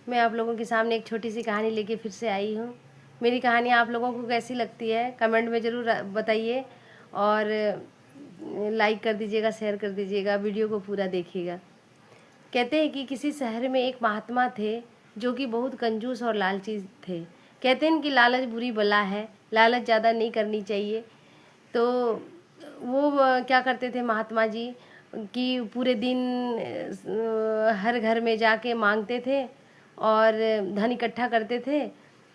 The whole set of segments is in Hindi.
मैं आप लोगों के सामने एक छोटी सी कहानी लेके फिर से आई हूँ। मेरी कहानी आप लोगों को कैसी लगती है कमेंट में ज़रूर बताइए और लाइक कर दीजिएगा, शेयर कर दीजिएगा, वीडियो को पूरा देखिएगा। कहते हैं कि किसी शहर में एक महात्मा थे जो कि बहुत कंजूस और लालची थे। कहते हैं कि लालच बुरी बला है, लालच ज़्यादा नहीं करनी चाहिए। तो वो क्या करते थे महात्मा जी कि पूरे दिन हर घर में जाके मांगते थे और धन इकट्ठा करते थे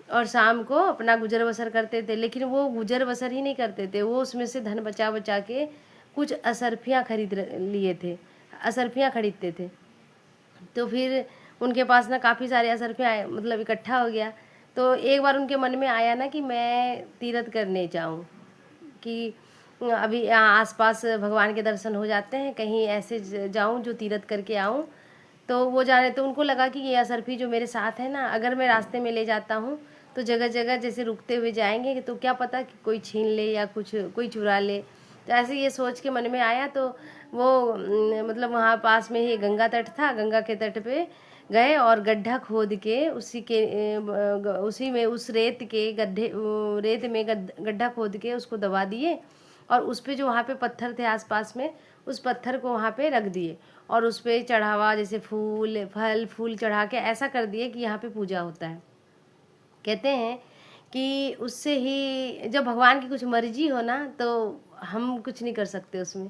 और शाम को अपना गुजर बसर करते थे। लेकिन वो गुजर बसर ही नहीं करते थे, वो उसमें से धन बचा बचा के कुछ असरफियाँ खरीद लिए थे, असरफियाँ खरीदते थे। तो फिर उनके पास ना काफ़ी सारे असरफियाँ मतलब इकट्ठा हो गया। तो एक बार उनके मन में आया ना कि मैं तीर्थ करने जाऊँ, कि अभी यहाँ आसपास भगवान के दर्शन हो जाते हैं, कहीं ऐसे जाऊँ जो तीर्थ करके आऊँ। तो वो जाने तो उनको लगा कि ये असरफी जो मेरे साथ है ना, अगर मैं रास्ते में ले जाता हूँ तो जगह जगह जैसे रुकते हुए जाएंगे तो क्या पता कि कोई छीन ले या कुछ कोई चुरा ले। तो ऐसे ये सोच के मन में आया। तो वो मतलब वहाँ पास में ही गंगा तट था, गंगा के तट पे गए और गड्ढा खोद के उसी में उस रेत के गड्ढे रेत में गड्ढा खोद के उसको दबा दिए और उस पे जो वहाँ पे पत्थर थे आसपास में, उस पत्थर को वहाँ पे रख दिए और उस पे चढ़ावा जैसे फूल फल फूल चढ़ा के ऐसा कर दिए कि यहाँ पे पूजा होता है। कहते हैं कि उससे ही जब भगवान की कुछ मर्जी हो ना तो हम कुछ नहीं कर सकते उसमें।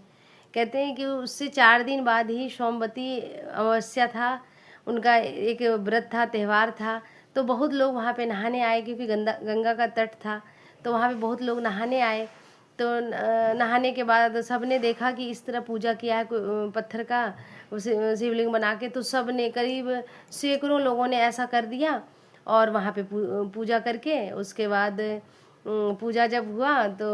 कहते हैं कि उससे 4 दिन बाद ही सोमवती अमावस्या था, उनका एक व्रत था, त्यौहार था। तो बहुत लोग वहाँ पे नहाने आए क्योंकि गंगा का तट था, तो वहाँ पे बहुत लोग नहाने आए। तो नहाने के बाद सबने देखा कि इस तरह पूजा किया है पत्थर का शिवलिंग बना के। तो सब ने करीब सैकड़ों लोगों ने ऐसा कर दिया और वहाँ पे पूजा करके उसके बाद पूजा जब हुआ तो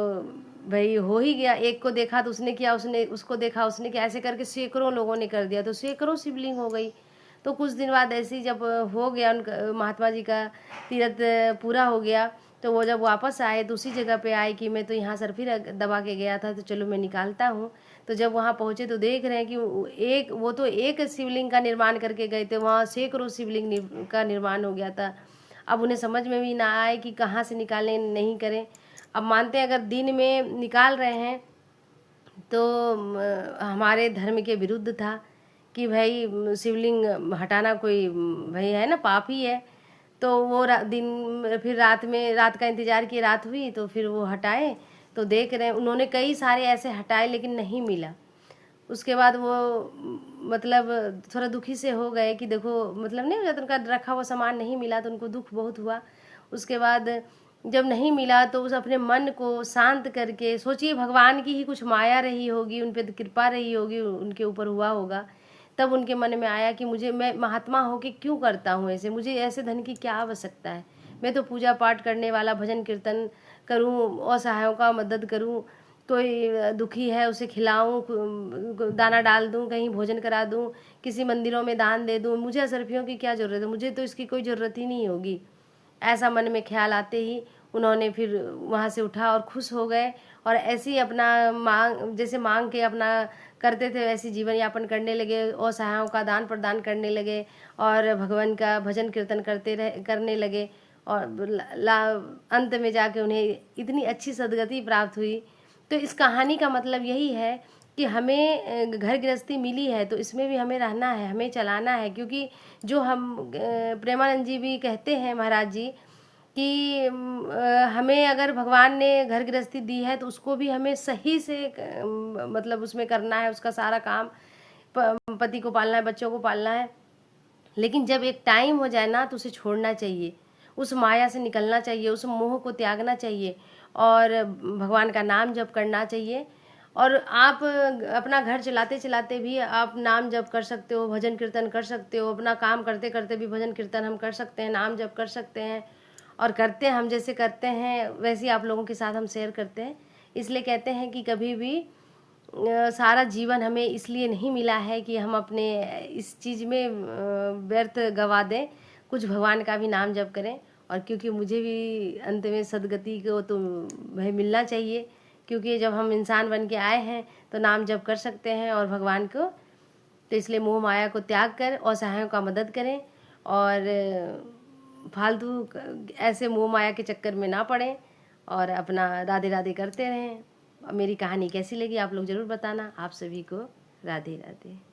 भाई हो ही गया। एक को देखा तो उसने किया, उसने उसको देखा उसने किया, ऐसे करके सैकड़ों लोगों ने कर दिया तो सैकड़ों शिवलिंग हो गई। तो कुछ दिन बाद ऐसे ही जब हो गया उनका महात्मा जी का तीर्थ पूरा हो गया, तो वो जब वापस आए तो उसी जगह पे आए कि मैं तो यहाँ सरफी दबा के गया था तो चलो मैं निकालता हूँ। तो जब वहाँ पहुँचे तो देख रहे हैं कि वो तो एक शिवलिंग का निर्माण करके गए थे, वहाँ सैकड़ों शिवलिंग का निर्माण हो गया था। अब उन्हें समझ में भी ना आए कि कहाँ से निकालें नहीं करें। अब मानते हैं अगर दिन में निकाल रहे हैं तो हमारे धर्म के विरुद्ध था कि भाई शिवलिंग हटाना कोई भाई है ना, पाप ही है। तो वो दिन फिर रात का इंतज़ार किए, रात हुई तो फिर वो हटाए। तो देख रहे हैं उन्होंने कई सारे ऐसे हटाए लेकिन नहीं मिला। उसके बाद वो मतलब थोड़ा दुखी से हो गए कि देखो मतलब नहीं हो जाता, उनका रखा हुआ सामान नहीं मिला तो उनको दुख बहुत हुआ। उसके बाद जब नहीं मिला तो उस अपने मन को शांत करके सोचिए भगवान की ही कुछ माया रही होगी, उन पर कृपा रही होगी, उनके ऊपर हुआ होगा। तब उनके मन में आया कि मैं महात्मा होके क्यों करता हूँ ऐसे, मुझे ऐसे धन की क्या आवश्यकता है। मैं तो पूजा पाठ करने वाला, भजन कीर्तन करूँ, असहायों का मदद करूँ, कोई दुखी है उसे खिलाऊं, दाना डाल दूं, कहीं भोजन करा दूं, किसी मंदिरों में दान दे दूं, मुझे असरफियों की क्या ज़रूरत है, मुझे तो इसकी कोई ज़रूरत ही नहीं होगी। ऐसा मन में ख्याल आते ही उन्होंने फिर वहाँ से उठा और खुश हो गए और ऐसे ही अपना मांग के अपना करते थे वैसे जीवन यापन करने लगे, असहायों का दान प्रदान करने लगे और भगवान का भजन कीर्तन करने लगे। और अंत में जाके उन्हें इतनी अच्छी सदगति प्राप्त हुई। तो इस कहानी का मतलब यही है कि हमें घर गृहस्थी मिली है तो इसमें भी हमें रहना है, हमें चलाना है। क्योंकि जो हम प्रेमानंद जी भी कहते हैं महाराज जी कि हमें अगर भगवान ने घर गृहस्थी दी है तो उसको भी हमें सही से मतलब उसमें करना है, उसका सारा काम, पति को पालना है, बच्चों को पालना है। लेकिन जब एक टाइम हो जाए ना तो उसे छोड़ना चाहिए, उस माया से निकलना चाहिए, उस मोह को त्यागना चाहिए और भगवान का नाम जप करना चाहिए। और आप अपना घर चलाते चलाते भी आप नाम जप कर सकते हो, भजन कीर्तन कर सकते हो, अपना काम करते करते भी भजन कीर्तन हम कर सकते हैं, नाम जप कर सकते हैं। और करते हैं, हम जैसे करते हैं वैसे ही आप लोगों के साथ हम शेयर करते हैं। इसलिए कहते हैं कि कभी भी सारा जीवन हमें इसलिए नहीं मिला है कि हम अपने इस चीज़ में व्यर्थ गवा दें, कुछ भगवान का भी नाम जप करें। और क्योंकि मुझे भी अंत में सदगति को तो भाई मिलना चाहिए, क्योंकि जब हम इंसान बन के आए हैं तो नाम जप कर सकते हैं और भगवान को। तो इसलिए मोह माया को त्याग कर असहायों का मदद करें और फालतू ऐसे मोह माया के चक्कर में ना पड़ें और अपना राधे राधे करते रहें। मेरी कहानी कैसी लगी आप लोग ज़रूर बताना। आप सभी को राधे राधे।